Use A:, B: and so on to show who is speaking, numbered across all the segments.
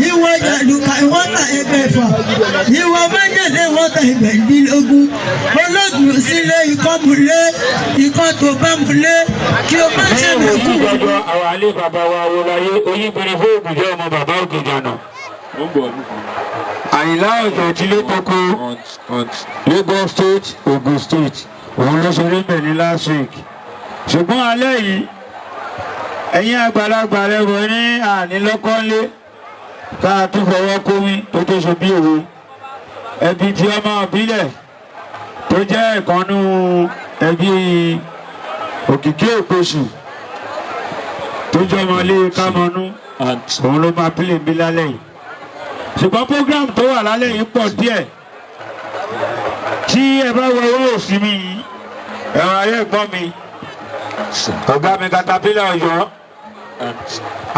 A: Ìwọ jàdùkà ìwọ́n ta ẹgbẹ̀fà, ìwọ méjèèjì wọ́n ta ẹgbẹ̀dínlógún. Olóògùn sílé ikọ́ múlé, ikọ́ tó bá múlé, kí o má ṣe lè kú.
B: Àwọn alẹ́ bàbá wa wo láyé oyínbìnrin fún ògùnjọ́ ọmọ bàbá Ògìjànà. Àyìnlá ọ̀jọ̀ tí ló kókó Lagos State, Ogun State, òun ló ṣe rí bẹ̀ ní last week. Ṣùgbọ́n alẹ́ yìí, ẹ̀yin àgbàlagbà rẹ̀ wọ̀ ní ànílọ́kọ́lé ká tún fọwọ́ kómi tó tó ṣe bí òwe. Ẹbí tí ọmọ ìbílẹ̀ tó jẹ́ ìkànnú ẹbí Òkìkí Òpóṣù tó jẹ́ ọmọlé Kámọ́nú, òun ló máa pílè bí lálẹ́ yìí. Ṣùgbọ́n program tó wà lálẹ́ yìí pọ̀ díẹ̀. Tí ẹ bá wọ owó òsì mi yìí, ẹ̀rọ ayé gbọ́ mi, ọ̀gá mi Katapila Ọ̀yọ́,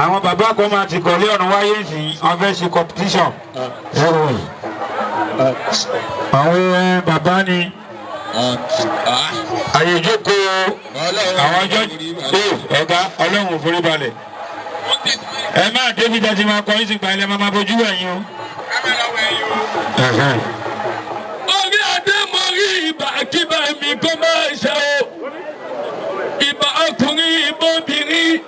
B: àwọn bàbá kan máa ti kọ̀lé ọ̀run wáyé sí wọ́n fẹ́ ṣe competition. Àwọn bàbá ni àyè ìjókòó àwọn ọjọ́ ọ̀gá ọlọ́run òforíbalẹ̀. Ẹ máa débi jáde máa kọ́ ìsìnkú ilẹ̀ máa bójú ẹ̀yìn o. Orí adé mo rí ìbà kíbà mi kó máa ṣe o. Ìbà ọkùnrin ìbà obìnrin.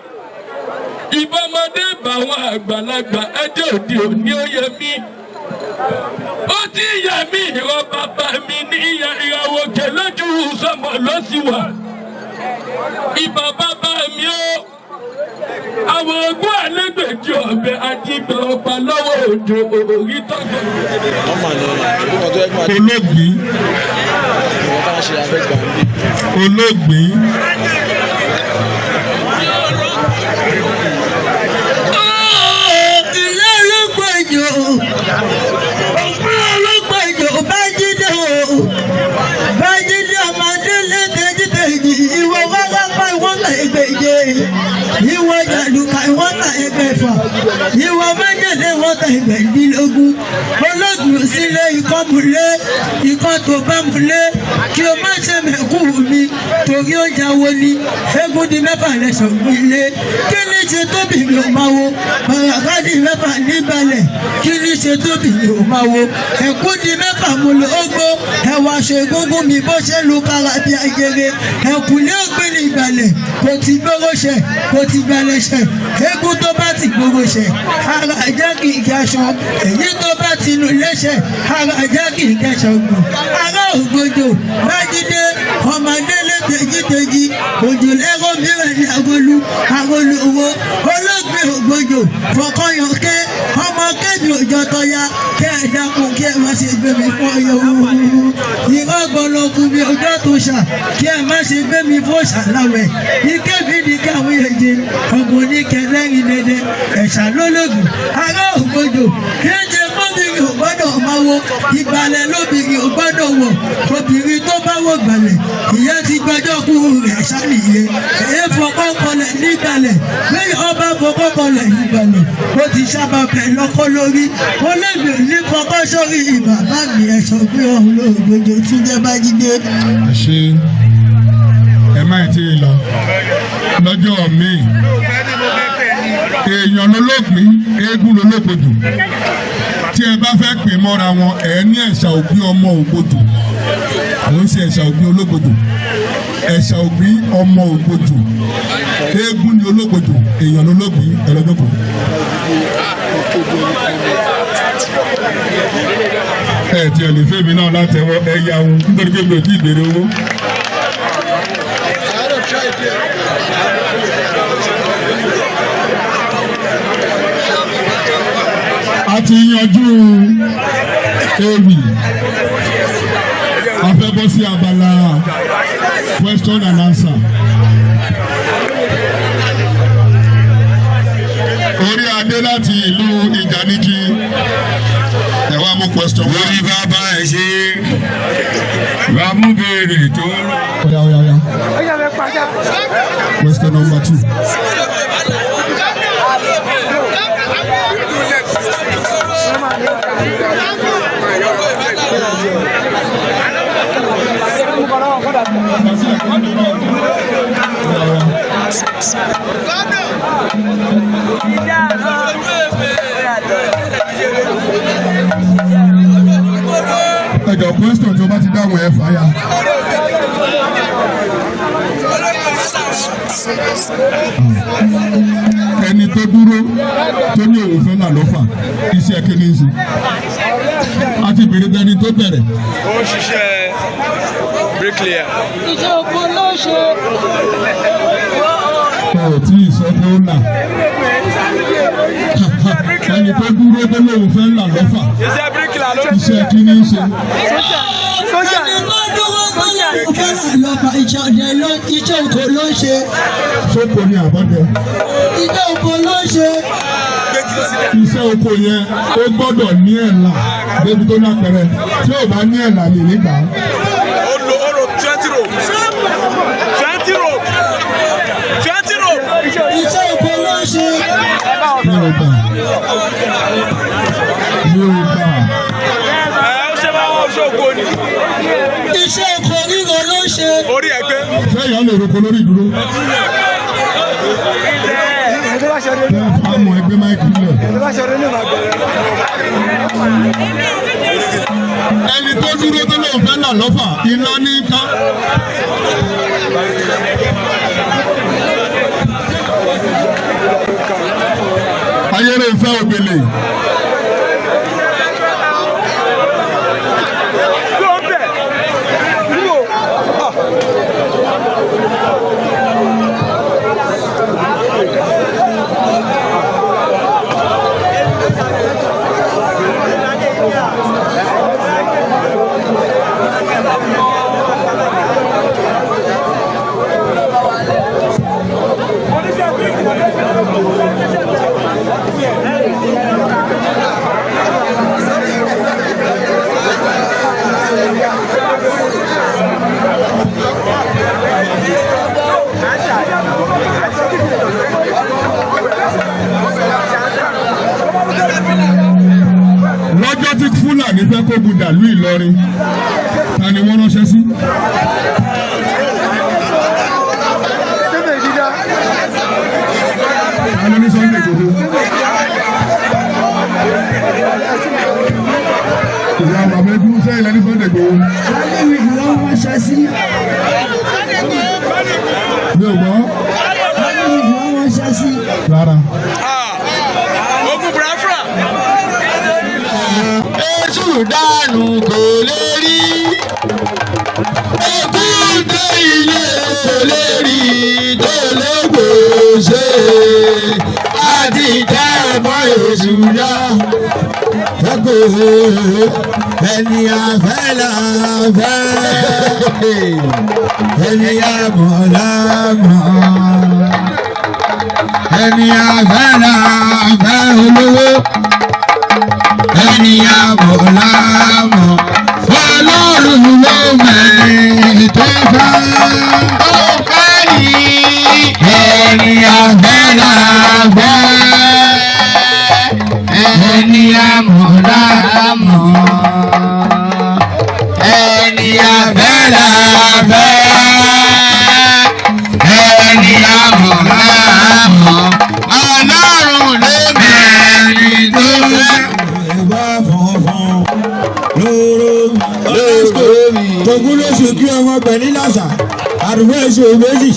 B: Ìbà ọmọdé bá wọn àgbàlagbà ẹjọ́ òde òní ó yẹ mí. Ó ti yẹ mí ìrọ̀ bàbá mi ní ìyàwó kẹ lójú sọmọ ló sì wà. Ìbà bàbá mi ó. Àwọn ogún àlégbèjì ọ̀bẹ àti ìgbà ọ̀pá lọ́wọ́ òjò orí tọ́jú. Olóògbé. Ilé olóògbèjò. Olóògbèjò bá jíde o. Bá jíde ọmọdé létejìtejì. Ìwọ wáwápá ìwọ́n ta ẹgbẹ̀je. Ìwọ jàdùkà ìwọ́n ta ẹgbẹ̀fà. Ìwọ méjèèjì wọ́n ta ẹgbẹ̀dínlógún. Olóògùn sílé ikọ́ múlé, ikọ́ tó bá múlé, kí o má ṣe mẹ́kù mi, torí ó jáwó ní. Eégún di mẹ́fà lẹ́sọ̀ gbélé. Kí ni ṣe tóbi mi ò máa wo? Bàràkà di mẹ́fà níbalẹ̀. Kí ni ṣe tóbi mi ò máa wo? Ẹ̀kú di mẹ́fà mo lò ó gbó. Ẹ̀wà ṣe egungun mi bó ṣe lu kára bí ayẹyẹ. Ẹ̀kú ní ògbìn ìgbàlẹ̀. Kò ti gbóró ṣẹ̀, kò ti gbalẹ̀ ṣẹ̀. Eégún tó bá ti gbóró ṣẹ̀, ara ẹ̀jẹ̀ kì í gẹ̀ṣọ. Èyí tó bá ti lù lẹ́ṣẹ̀, ara ẹ̀jẹ̀ kì í gẹ̀ṣọ gbò. Ará Ògbójò Bájídé ọmọdé létejìtejì. Òjò lẹ́rọ mìíràn ní agolo owó. Olóògbé Ògbójò fọkànyànké ọmọ kébì òjò tọ́ya. Kẹ́ ẹ̀ dákun kí ẹ má ṣe gbé mi fún ọyọ owó. Ìrọ̀ gbọ́lọ́kùn mi ọjọ́ tó ṣà kí ẹ má ṣe gbé mi fún ṣàláwẹ̀. Ìkébì ní káwé èjè ọ̀gbọ̀n ní kẹlẹ́rìn dédé ẹ̀ṣà lólógùn. Ará Ògbójò kéje mọ́bìnrin ò gbọ́dọ̀ máa wo ìgbàlẹ̀ lóbìnrin ò gbọ́dọ̀ wọ̀. Obìnrin tó bá wọ̀ gbàlẹ̀ ìyẹn ti gbọ́dọ̀ kú rẹ̀ ṣàlìyé. Èyí fọkọ́ kọlẹ̀ nígbàlẹ̀ lẹ́yìn ọba fọkọ́ kọlẹ̀ nígbàlẹ̀ ó ti sábà bẹ̀ lọ́kọ́ lórí. Olóògbé ní fọkọ́ sórí ìbàbá mi ẹ̀ṣọ́ pé ọ̀hún Ògbójò tún jẹ́ Bájídé.
C: Ṣé ẹ má ti lọ lọ́jọ́ míì èèyàn lolóògbé eégún lolóògbòdò tí ẹ bá fẹ́ pè mọ́ra wọn ẹ ní ẹ̀ṣà ògbí ọmọ Ògbódò àwọn sì ẹ̀ṣà ògbí olóògbòdò ẹ̀ṣà ògbí ọmọ Ògbódò eégún ni olóògbòdò èèyàn lolóògbé ẹlọ́dọ́kọ̀. ẹ tiẹ̀ lè fẹ́ mi náà látẹ̀wọ́ ẹ yà wọn nítorí pé mi ò tí ì béèrè owó. A ti yanjú ewì a fẹ́ bọ́ sí abala question and answer. Orí adé láti ìlú Ìjànikin ẹ wá mú question. Orí bàbá ẹ ṣe wá mú béèrè tó rọ. Oya. Question number 2. ẹjọ question tó bá ti dáhùn ẹ fàyà. ẹni tó dúró tó ní òun fẹ́ là lọ́fà iṣẹ́ kíní ń ṣe a ti bèrè dání tó bẹ̀rẹ̀.
D: ó ń ṣiṣẹ́ bricklayer.
B: iṣẹ́ oko ló ṣe.
C: ọ̀ tí ìsọdún ó là ẹni tó dúró tó lóun fẹ́ là lọ́fà
D: iṣẹ́ bricklayer ló ń
C: iṣẹ́ kíní ń ṣe.
B: ẹni tó dúró tó lóun fẹ́ là lọ́fà iṣẹ́ oko ló ṣe.
C: sóko ni àbọ̀dẹ.
B: iṣẹ́ oko ló ṣe.
C: iṣẹ́ oko yẹn ó gbọ́dọ̀ ní ẹ̀là débi tó lápẹ̀rẹ̀ tí ò bá ní ẹ̀là mi nígbà.
D: ó lo 20 rope. 20 rope. 20 rope.
B: iṣẹ́ oko ló ṣe.
C: mi ò gbà.
D: ó ṣe máa wọ́n ṣògo ni.
B: iṣẹ́ oko ríro ló ṣe.
D: orí ẹ̀ pé.
C: sẹ́yìn á lè roko lórí ìdúró. Àmọ́ ẹgbẹ́ máìkì lẹ̀. Ẹni tó dúró tó lóun fẹ́ là lọ́fà iná ní ká. Ayẹyẹ ìfẹ́ ògbèlè. Lọ́jọ́ tí Fúlàní fẹ́ kó gudà lú Ìlọrin ta ni wọ́n ránṣẹ́ sí. Ta ló ní Sunday Igboho. ìyá bàbá ẹdún sẹ́yìn lẹ́ni Sunday Igboho.
B: alẹ́ mi ló wọ́n ṣe sí.
C: mi ò gbọ́.
B: alẹ́ mi ló wọ́n ṣe sí.
C: rárá.
D: ogun Biafra.
A: Èṣù dànù kò lè rí. Èkúté ilé kò lè rí tó lè gbòòṣe. Àti ìtẹ́ẹ̀mọ́ èṣù dá. Ẹni àfẹ́ là fẹ́. Ẹni àmọ̀ là mọ̀. Ẹni àfẹ́ là fẹ́ olówó. Ẹni àmọ̀ là mọ̀. Ọlọ́run ló mẹ́rin tó fẹ́. Ó fẹ́ ní. Ẹni àfẹ́ là fẹ́. Ẹni àmọ̀ là mọ̀. Ẹni àfẹ́ là fẹ́. Ẹni àmọ̀ là mọ̀. Ọlọ́run ló mẹ́rin tó fẹ́. Ìwà funfun lóró mi. Tògún lóṣù kí ọmọ pẹ̀lú làṣà. Àdúgbò èso méjì.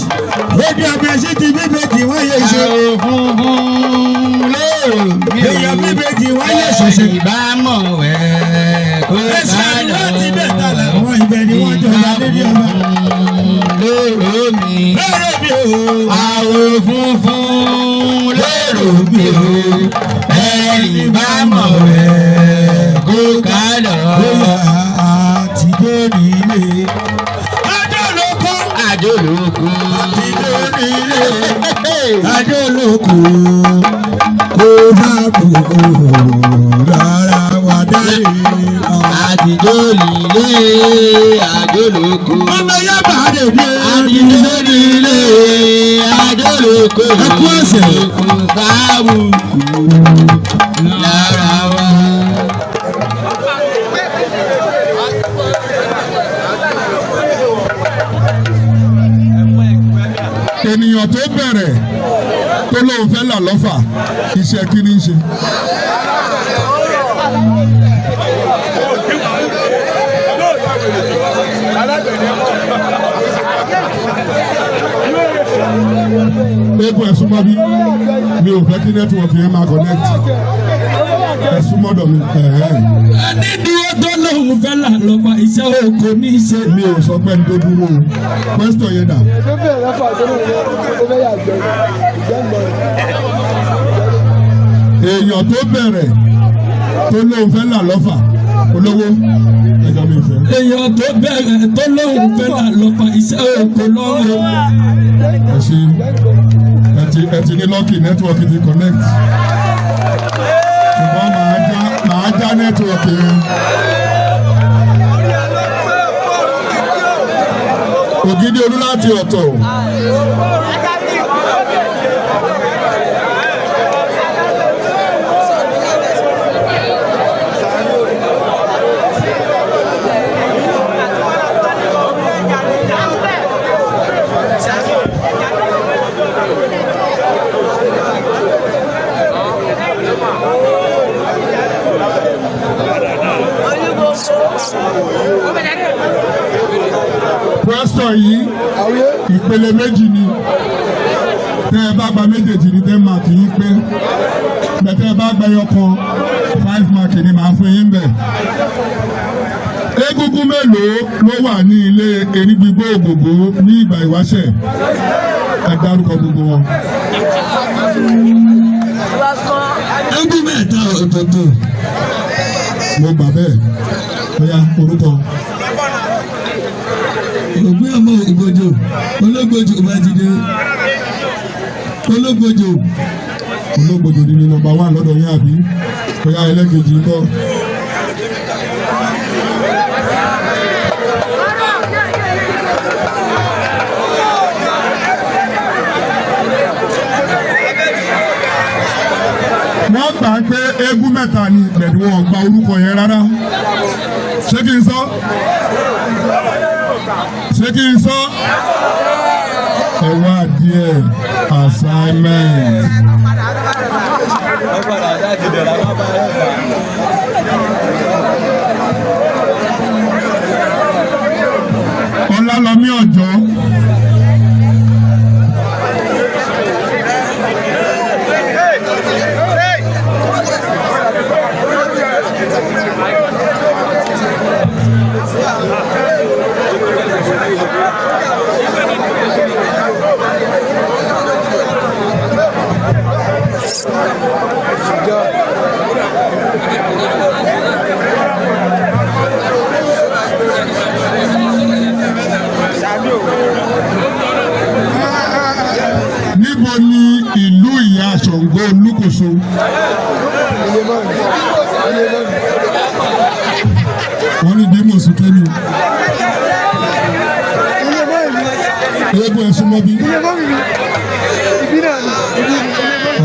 A: Lójú ọbẹ̀ sí ti bíbèjì wọ́n yé ṣe. Funfun lóró mi. Èèyàn bíbèjì wọ́n yé ṣoṣo. Ìbámọ̀ ẹ̀ kó bá lọ. Ẹ̀sìn àdúrà ti bẹ̀ tàlà. Àwọn ibẹ̀ ni wọ́n jọ bá lórí ọba. Lóró mi. Lóró mi o. Àwọ̀ funfun lóró mi o. Ẹni bá mọ̀ ẹ̀ kó ká lọ. Àti dóni ilé. Àjọlóko. Àjọlóko. Àti dóni ilé. Àjọlóko. Kó má kókó rárá wà dáre. Àti dóni ilé. Àjọlóko. Ọmọ yẹn bá dé dé. Àti dóni ilé. Àjọlóko. Ẹkú ọ̀sẹ̀. Kò sáwù lára wa.
C: èèyàn tó bẹ̀rẹ̀ tó lóun fẹ́ là lọ́fà iṣẹ́ kí ni ń ṣe. Eégún ẹ̀sùn mọ́ bí mi ò fẹ́ kí nẹ́tíwọ̀kì yẹn máa connect ẹ̀sùn mọ́dọ̀ mi.
B: Ẹni dúró tó lóun fẹ́ là lọ́fà iṣẹ́ oko ní í ṣe.
C: Mi ò sọ pé ẹni tó dúró o pẹ́sítọ̀ yẹn dà. Èèyàn tó bẹ̀rẹ̀ tó lóun fẹ́ là lọ́fà olówó ẹ̀jọ̀ mi fẹ́.
B: Èèyàn tó bẹ̀rẹ̀ tó lóun fẹ́ là lọ́fà iṣẹ́ oko lọ́wọ́.
C: Ẹ ti ní lọ́kì nẹ́tíwọ̀kì ti connect. Ṣùgbọ́n màá já nẹ́tíwọ̀kì yẹn. Ògidì olú láti ọ̀tọ̀. Pásítọ̀ yìí ìpele méjì ni tẹ́ ẹ bá gba méjèèjì ní 10 mark yín pé bẹ́tẹ́ ẹ bá gba ẹyọkan 5 mark ni màá fún yín bẹ̀. Egúngún mélòó ló wà ní ilé Eringbígbó Ògògó ní ìgbà ìwáṣẹ̀? Ẹ dárúkọ gbogbo wọn.
B: Egún mẹ́ta ọ̀tọ̀ọ̀tọ̀.
C: Mo gbà bẹ́ẹ̀ bóyá orúkọ.
B: Ògbé ọmọ Ògbójò, Ológbòjò Bàjídé, Ológbòjò.
C: Ológbòjò ni nọ́mbà 1 lọ́dọ̀ yín àbí? Bóyá ẹlẹ́kejì ń kọ́. Wọ́n gbà pé eégún mẹ́ta ni pẹ̀lú wọn gba orúkọ yẹn rárá. Ṣé kí n sọ? Ṣé kí n sọ? Ẹ wá díẹ̀ assignment. Ọlálọ́mí Ọ̀jọ́. Níbo ni ìlú Ìyá Ṣàngó Olúkòso? Wọ́n ní Dímọ̀ Sùkẹ́ni. Eégún ẹ̀sùn mọ́bí.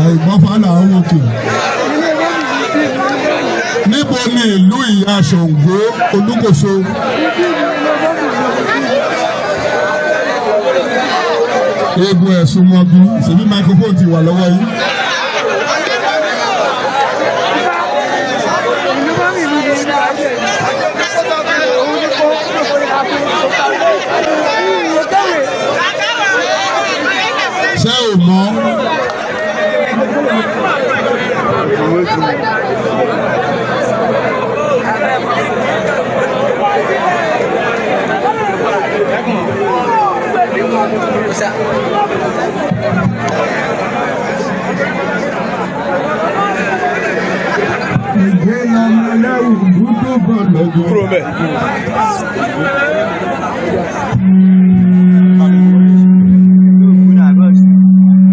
C: Àìgbọ́fà làwọn òkè. Níbo ni ìlú Ìyá Ṣàngó Olúkòso? Eégún ẹ̀sùn mọ́bí. Ṣèbí microphone ti wà lọ́wọ́ yìí. Ṣé o mọ̀?
D: Kúrò mẹ́.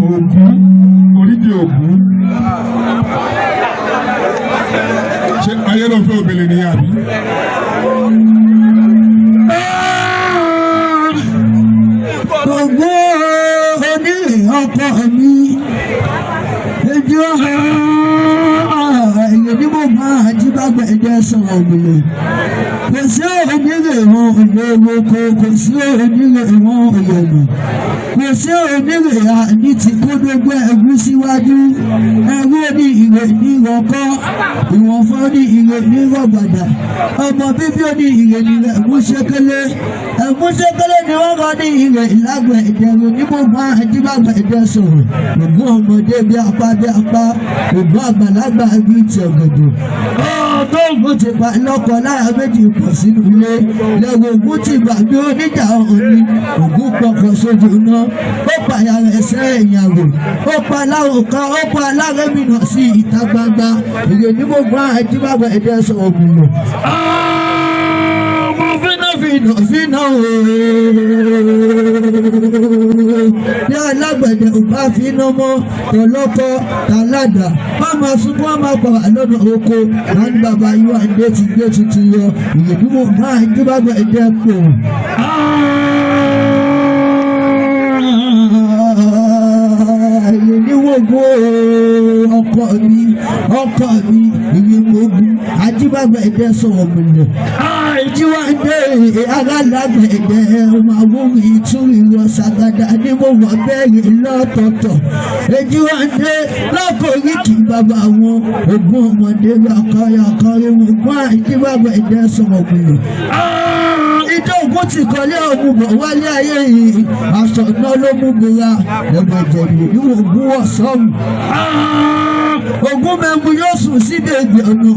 C: Ògún, orídìí Ògún. Ṣé ayé ló fẹ́ obìnrin ni àbí?
B: Ògbó oní ọkọ mi, ojú èyí ni mo máa jí bá gbẹ̀dẹ̀ sọ̀rọ̀ ògbìnà. Kò sí onírè ìwọ̀n òye oko, kò sí onírè ìwọ̀n òye ọ̀nà. Kò sí onírè àní ti kó gbogbo ẹ̀gún síwájú. Ẹ̀rú ní ìrè ní ìrọ̀kọ́, ìwọ̀n fọ́ ní ìrè ní ìrọ̀gbàdà. Ọmọ bíbí ó ní ìrè ní ẹ̀gún ṣékélé. Ẹ̀gún ṣékélé ni wọ́n rọ ní ìrè ìlágbẹ̀ ìdẹ̀rù ní mo máa jí bá gbẹ̀dẹ̀ sọ̀rọ̀. Ògún ọmọdé bí apá, ògún àgbàlagbà bí ti ọ̀gẹ̀dẹ̀. Ọgọ́gùn ti pa lọ́kọ̀ lára méjì pọ̀ sínú ilé. Lẹ́wọ̀n ògún ti gbàgbé oníjà òní. Ògún pọkàn sójú náà. Ó pàyà rẹ̀ sẹ́ ìyàwó. Ó pa aláwọ̀ kan, ó pa alárẹ́mìnà sí ìta gbangba. Ìrè ní mo máa jí bá gbẹ̀dẹ̀ sọ̀rọ̀ ògùnlò. Fínà ní alágbẹ̀dẹ ò bá finá mọ́ tọlọ́kọ́ tàládà má máa sunkún má máa pa lọ́nà oko láti bàbá yóò àdé ti gbé tuntun yọ ìyẹ̀dúgbò máa ń dúbà gbẹ̀dẹ pò. Ìyẹ̀dúgbò ọkọ mi ìyẹ̀mọ̀gùn ajíbàgbẹ̀dẹ sọ̀rọ̀ mọ̀lẹ̀. Ìjíwáńdé alálágbẹ̀dẹ ọmọ àwọn ìtúrìrọ̀ sàgádà ni mo wà bẹ́ẹ̀ lọ́tọ̀ọ̀tọ̀. Ìjíwáńdé lọ́kọ̀ọ́rí kì í bàbá wọn ogún ọmọdé akọrin wọn gbọ́n àjíbàgbẹ̀dẹ sọ̀rọ̀ mọ̀lẹ̀. Ìjọ ògùn ti kọ́lé ọ̀hún bọ̀ wálé ayé yìí aṣọ náà ló mú gbéra ẹgbẹ̀jẹ̀ ìlú ògùn wọ̀ sọ́hùn. Ògún mẹ́mu yóò sùn síbi ègbè ọ̀nà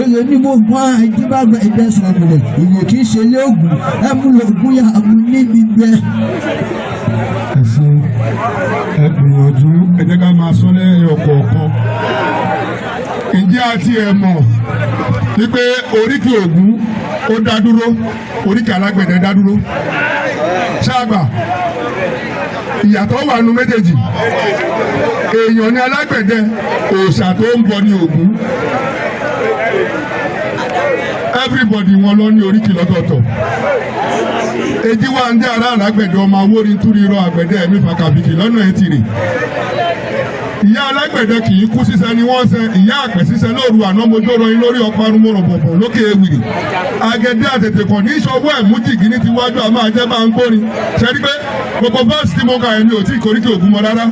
B: èrè ní mo gbọ́n àìjíbàgbà ẹ̀dẹ́ sàmìlẹ̀ ìwé kì í ṣe lé ògùn ẹ̀mú lògùn yà àmú níbi bẹ́ẹ̀.
C: Ẹ̀sìn ẹ̀gbìyànjú ẹ jẹ́ ká máa sọ lẹ́yìn ọ̀kọ̀ọ̀kan. Ǹjẹ́ a ti ẹ̀ mọ̀ wípé oríkì Ògún ó dá dúró, oríkì alágbẹ̀dẹ dá dúró? Ṣáàgbà ìyàtọ̀ wà nù méjèèjì. Èèyàn ní alágbẹ̀dẹ, òòṣà tó ń bọ ní Ògún. Everybody wọn lọ ní oríkì lọ́tọ̀ọ̀tọ̀. Èjíwáńdé ará alágbẹ̀dẹ ọmọ awórin túrírọ àgbẹ̀dẹ ẹ̀mí fàkàbìkì lọ́nà Ètìrì. Ìyá alágbẹ̀dẹ kì í kú sísẹ ni wọ́n sẹ, ìyá àpẹ̀ sísẹ lóru àná mojó rọyìn lórí ọ̀pọ̀ arúmọ̀rọ̀ bọ̀bọ̀ lókè ewìrì. Agẹdẹ àtètè kàn ní ìṣọwọ́ ẹ̀ mú jìgì ní tiwájú àmọ́ àjẹ́ bá ń gbórin. Ṣé rí pé gbogbo bọ́ọ̀sì tí mo kà ẹ̀ ní òtí ìkóríkì Ògún mọ́ rárá?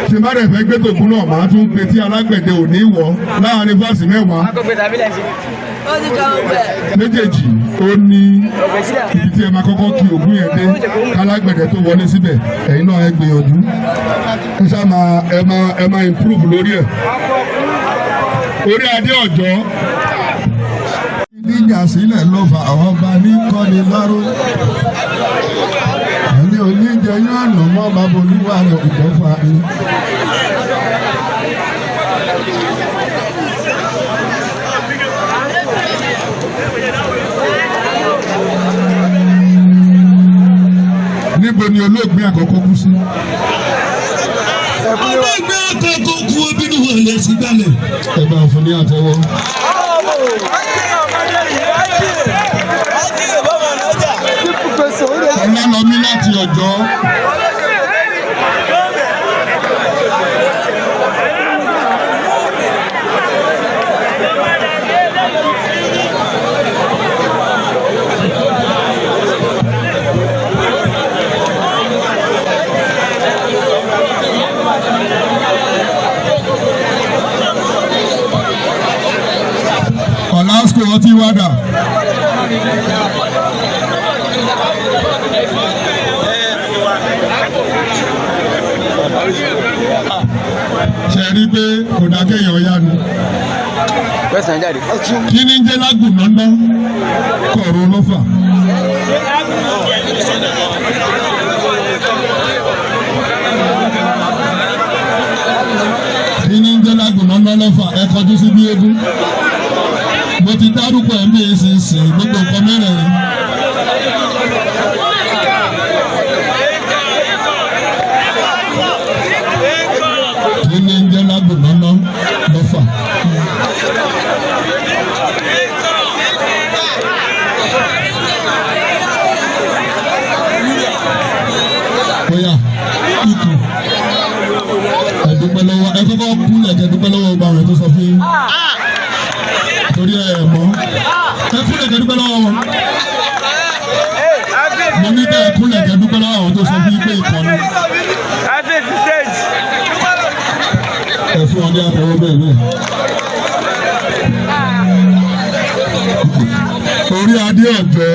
C: Tí má rẹ̀ fẹ́ gbé tògún náà máa tún gbé tí alágbẹ̀dẹ ò ní wọ̀ láàrin bọ́ọ̀sì mẹ́wàá. Méjèèjì ó ní ibi tí ẹ máa kọ́kọ́ kí Ògún yẹn dé kálágbẹ̀dẹ tó wọlé síbẹ̀ ẹ̀yin náà ẹ gbìyànjú ẹ ṣá máa ẹ máa improve lórí ẹ̀. Orí adé ọ̀jọ́. Níjà sílẹ̀ ló fa àwọn ọba ní kọ́ni láró. Ẹni oníjẹ yóò nù mọ́ bàbá olúwa rẹ̀ ìjọba ni. Níbo ni olóògbé àkọ́kọ́ kú sí? Olóògbé àkọ́kọ́ kú obìnrin wọn lè sí gbálẹ̀. Ẹ bá fún ní àtẹ́wọ́. Ọlá lọ mí láti Ọ̀jọ́. Ọ̀làsùkò ọtí wádà. Ṣé rí pé kò dákẹ́ èèyàn yá ni? Kí ni ń jẹ́ lágùn nọ́nà kọ̀ọ̀rọ̀ ló fà? Kí ni ń jẹ́ lágùn nọ́nà ló fà? Ẹ kọjú sí bí eégún. Mo ti dárúkọ ẹ̀mí ìsinsìn gbogbo nǹkan mẹ́rẹ̀ẹ̀rin. Kí ni ń jẹ́ lágùn nọ́nà lọ́fà? Bóyá ikú ẹ̀dúpẹ́ lọ́wọ́ kọ́kọ́ kúnlẹ̀ kẹ́ dúpẹ́ lọ́wọ́ ọba rẹ̀ tó sọ fún yín torí mọ́ ẹ kúnlẹ̀ kẹ́ dúpẹ́ lọ́wọ́ wọn mo ní kẹ́ ẹ kúnlẹ̀ kẹ́ dúpẹ́ lọ́wọ́ àwọn tó sọ fún yín pé ìkànnì ẹ fún wọn ní àtẹwọ́ bẹ́ẹ̀ bẹ́ẹ̀. Orí adé ọ̀tẹ́.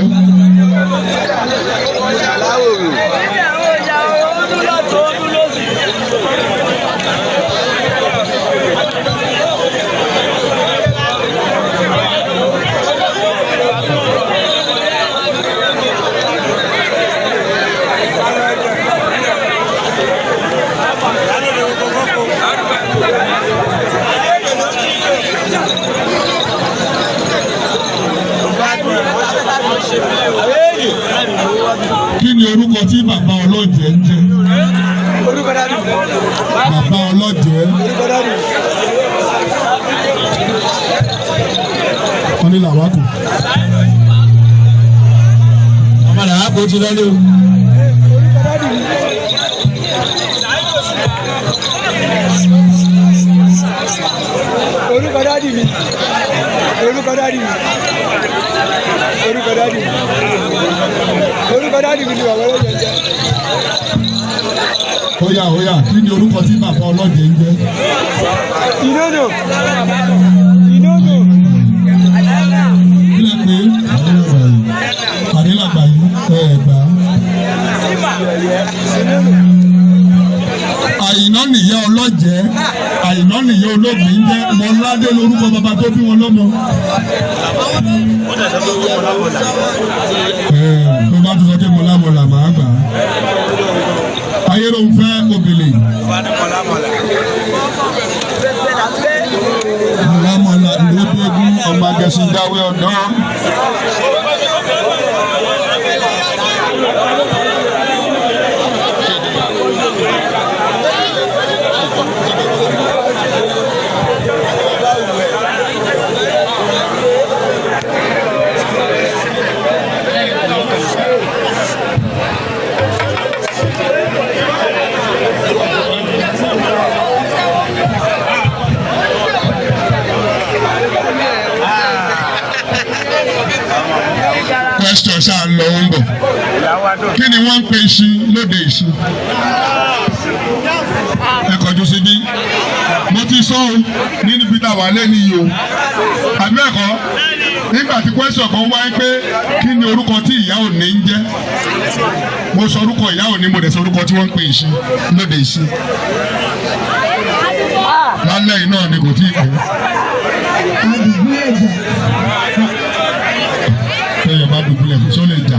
C: Kí ni orúkọ tí bàbá ọlọ́jẹ̀ ń jẹ́? Bàbá ọlọ́jẹ̀. Wọ́n ní làwákò. Ọmọ làwákò ti lọ́lé o.
B: Orúkọ dádì mi. Orúkọ dádì mi. Orúkọ dádì mi. Orúkọ dádì mi ni bàbá ọlọ́jẹ̀ ń jẹ́.
C: Óyá, kí ni orúkọ tí bàbá ọlọ́jẹ̀ ń jẹ́?
B: Ìdódò.
C: Kílẹ̀ pé àdélàgbà yìí gbà. Àyìnà nìyá ọlọ́jẹ̀, Àyìnà nìyá olóògbé ń jẹ́ Mọ́ládé lórúkọ bàbá tó bí wọn lọ́mọ. Tó bá tún sọ pé mọ̀lámọ̀lá màá gbà á. Ayé ló ń fẹ́ òbílẹ̀. Mọ̀lámọ̀lá ló dégún ọmọ agẹ̀sìn dáwé ọ̀dọ́. Question ṣáà ń lọ ń bọ̀. Kí ni wọ́n ń pe iṣu lóde iṣu? Ẹ kọjú síbí. Mo ti sọ o nínú Peter wà lẹ́nu yìí o. Àbí ẹ̀kọ́ nígbà tí question kan wáyé pé kí ni orúkọ tí ìyá òní ń jẹ́? Mo sọ orúkọ ìyá òní, mo dẹ̀ sọ orúkọ tí wọ́n ń pe iṣu lóde iṣu. Lálẹ́ yìí náà ni kò tí ì pẹ́. Tẹ́yọ̀ bá dùbúlẹ̀ tó lè jà.